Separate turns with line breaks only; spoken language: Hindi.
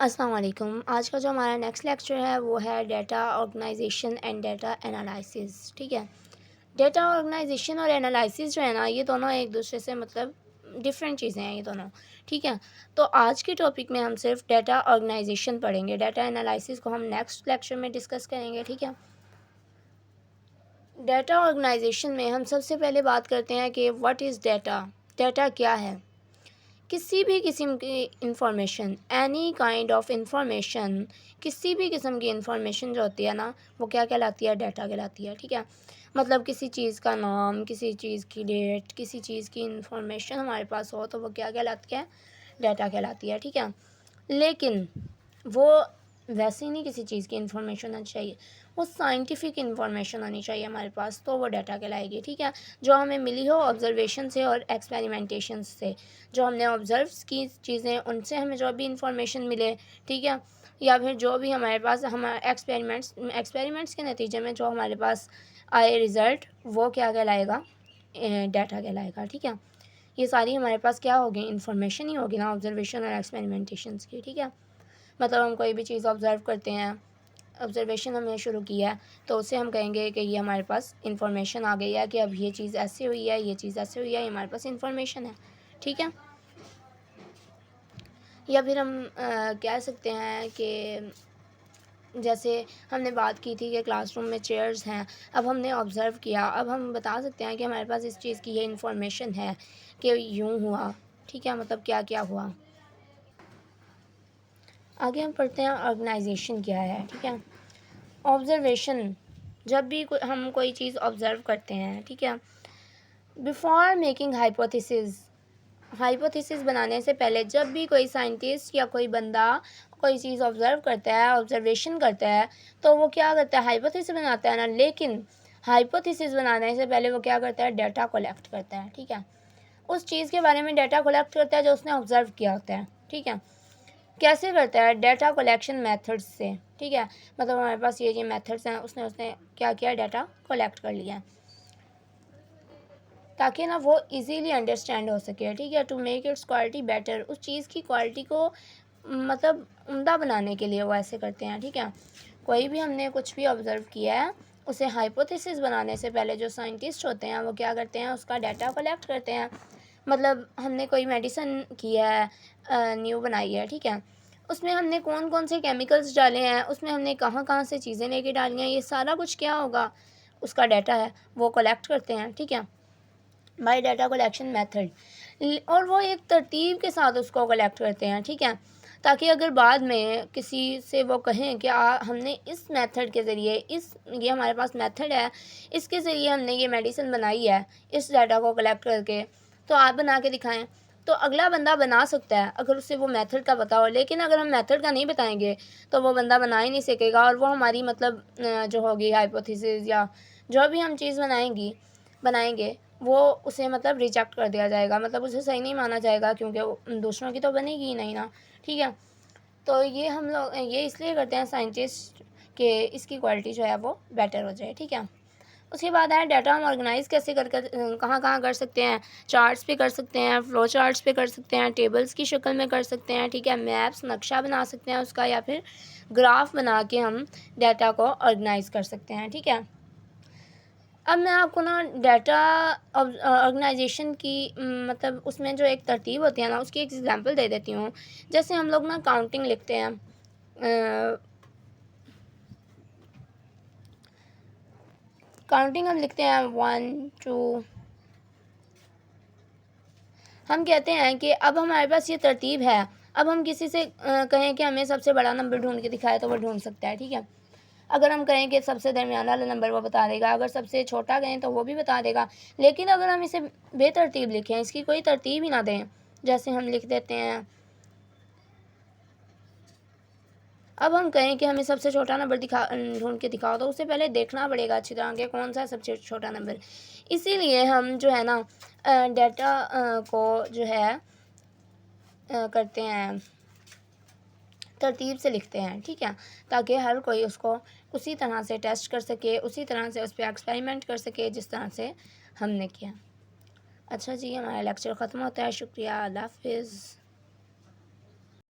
अस्सलाम वालेकुम। आज का जो हमारा नेक्स्ट लेक्चर है वो है data organization and data analysis. ठीक है, डेटा ऑर्गेनाइजेशन और एनालिसिस जो है ना, ये दोनों एक दूसरे से मतलब डिफरेंट चीज़ें हैं ये दोनों। ठीक है, तो आज के टॉपिक में हम सिर्फ डेटा ऑर्गेनाइजेशन पढ़ेंगे, डेटा एनालिसिस को हम नेक्स्ट लेक्चर में डिस्कस करेंगे। ठीक है, डेटा ऑर्गेनाइजेशन में हम सबसे पहले बात करते हैं कि व्हाट इज़ डेटा। डेटा क्या है? किसी भी किस्म की information, any kind of information, किसी भी किस्म की इंफॉर्मेशन जो होती है ना, वो क्या कहलाती है? डाटा कहलाती है। ठीक है, मतलब किसी चीज़ का नाम, किसी चीज़ की डेट, किसी चीज़ की इंफॉर्मेशन हमारे पास हो तो वो क्या कहलाती है? डाटा कहलाती है। ठीक है, लेकिन वो वैसे ही नहीं किसी चीज़ की इंफॉर्मेशन होनी चाहिए, वो साइंटिफिक इंफॉर्मेशन होनी चाहिए हमारे पास, तो वो डाटा कहलाएगी। ठीक है, जो हमें मिली हो ऑब्जर्वेशन से और एक्सपेरिमेंटेशन से, जो हमने ऑब्ज़र्व की चीज़ें उनसे हमें जो भी इंफॉर्मेशन मिले। ठीक है, या फिर जो भी हमारे पास हमारे एक्सपेरिमेंट्स के नतीजे में जो हमारे पास आए रिज़ल्ट, वो क्या कहलाएगा? डाटा कहलाएगा। ठीक है, ये सारी हमारे पास क्या होगी? इंफॉर्मेशन ही होगी ना, ऑब्जर्वेशन और एक्सपेरिमेंटेशंस की। ठीक है, मतलब हम कोई भी चीज़ ऑब्ज़र्व करते हैं, ऑब्ज़र्वेशन हमने शुरू किया है, तो उससे हम कहेंगे कि ये हमारे पास इंफॉर्मेशन आ गई है कि अब ये चीज़ ऐसे हुई है, ये चीज़ ऐसे हुई है, ये हमारे पास इंफॉर्मेशन है। ठीक है, या फिर हम कह सकते हैं कि जैसे हमने बात की थी कि क्लासरूम में चेयर्स हैं, अब हमने ऑब्ज़र्व किया, अब हम बता सकते हैं कि हमारे पास इस चीज़ की ये इंफॉर्मेशन है कि यूँ हुआ। ठीक है, मतलब क्या क्या हुआ। आगे हम पढ़ते हैं ऑर्गेनाइजेशन क्या है। ठीक है, ऑब्ज़र्वेशन, जब भी हम कोई चीज़ ऑब्ज़र्व करते हैं, ठीक है, बिफोर मेकिंग हाइपोथेसिस बनाने से पहले जब भी कोई साइंटिस्ट या कोई बंदा कोई चीज़ ऑब्ज़र्व करता है, ऑब्ज़र्वेशन करता है, तो वो क्या करता है? हाइपोथेसिस बनाता है ना। लेकिन हाइपोथेसिस बनाने से पहले वो क्या करता है? डाटा कलेक्ट करता है। ठीक है, उस चीज़ के बारे में डाटा कलेक्ट करता है जो उसने ऑब्ज़र्व किया होता है। ठीक है, कैसे करता है? डाटा कलेक्शन मेथड्स से। ठीक है, मतलब हमारे पास ये मेथड्स हैं, उसने क्या किया? डाटा कलेक्ट कर लिया ताकि ना वो इजीली अंडरस्टैंड हो सके। ठीक है, to make its quality better, उस चीज़ की क्वालिटी को मतलब उम्दा बनाने के लिए वो ऐसे करते हैं। ठीक है, कोई भी हमने कुछ भी ऑब्ज़र्व किया है, उसे हाइपोथेसिस बनाने से पहले जो साइंटिस्ट होते हैं वो क्या करते हैं? उसका डाटा कलेक्ट करते हैं। मतलब हमने कोई मेडिसिन किया है, न्यू बनाई है। ठीक है, उसमें हमने कौन कौन से केमिकल्स डाले हैं, उसमें हमने कहाँ कहाँ से चीज़ें लेके डाली हैं, ये सारा कुछ क्या होगा? उसका डाटा है, वो कलेक्ट करते हैं। ठीक है, बाई डाटा कलेक्शन मेथड, और वो एक तरतीब के साथ उसको कलेक्ट करते हैं। ठीक है, ताकि अगर बाद में किसी से वो कहें कि हमने इस मेथड के ज़रिए ये हमारे पास मेथड है, इसके ज़रिए हमने ये मेडिसिन बनाई है इस डाटा को कलेक्ट करके, तो आप बना के दिखाएं, तो अगला बंदा बना सकता है अगर उसे वो मेथड का पता हो। लेकिन अगर हम मेथड का नहीं बताएंगे तो वो बंदा बना ही नहीं सकेगा, और वो हमारी मतलब जो होगी हाइपोथेसिस या जो भी हम चीज़ बनाएंगे वो उसे मतलब रिजेक्ट कर दिया जाएगा, मतलब उसे सही नहीं माना जाएगा, क्योंकि वो दूसरों की तो बनेगी ही नहीं ना। ठीक है, तो ये हम लोग ये इसलिए करते हैं साइंटिस्ट कि इसकी क्वालिटी जो है वो बेटर हो जाए। ठीक है, उसके बाद है डाटा हम ऑर्गेनाइज़ कैसे कर कहाँ कहाँ कर सकते हैं? चार्ट्स पे कर सकते हैं, फ्लो चार्ट्स पे कर सकते हैं, टेबल्स की शक्ल में कर सकते हैं। ठीक है, मैप्स, नक्शा बना सकते हैं उसका, या फिर ग्राफ बना के हम डाटा को ऑर्गेनाइज़ कर सकते हैं। ठीक है, अब मैं आपको ना डाटा ऑर्गेनाइजेशन की मतलब उसमें जो एक तरतीब होती है ना, उसकी एक एग्जांपल दे देती हूँ। जैसे हम लोग ना काउंटिंग लिखते हैं, काउंटिंग हम लिखते हैं 1 2, हम कहते हैं कि अब हमारे पास ये तरतीब है, अब हम किसी से कहें कि हमें सबसे बड़ा नंबर ढूंढ के दिखाए तो वो ढूंढ सकता है। ठीक है, अगर हम कहें कि सबसे दरमियाना वाला नंबर, वो बता देगा, अगर सबसे छोटा कहें तो वो भी बता देगा। लेकिन अगर हम इसे बेतरतीब लिखें, इसकी कोई तरतीब ही ना दें, जैसे हम लिख देते हैं, अब हम कहें कि हमें सबसे छोटा नंबर ढूंढ के दिखाओ, तो उससे पहले देखना पड़ेगा अच्छी तरह कि कौन सा है सबसे छोटा नंबर। इसीलिए हम जो है ना डाटा को जो है करते हैं, तरतीब से लिखते हैं। ठीक है, ताकि हर कोई उसको उसी तरह से टेस्ट कर सके, उसी तरह से उस पर एक्सपेरिमेंट कर सके जिस तरह से हमने किया। अच्छा जी, हमारा लेक्चर ख़त्म होता है। शुक्रिया, अल्लाह हाफिज़।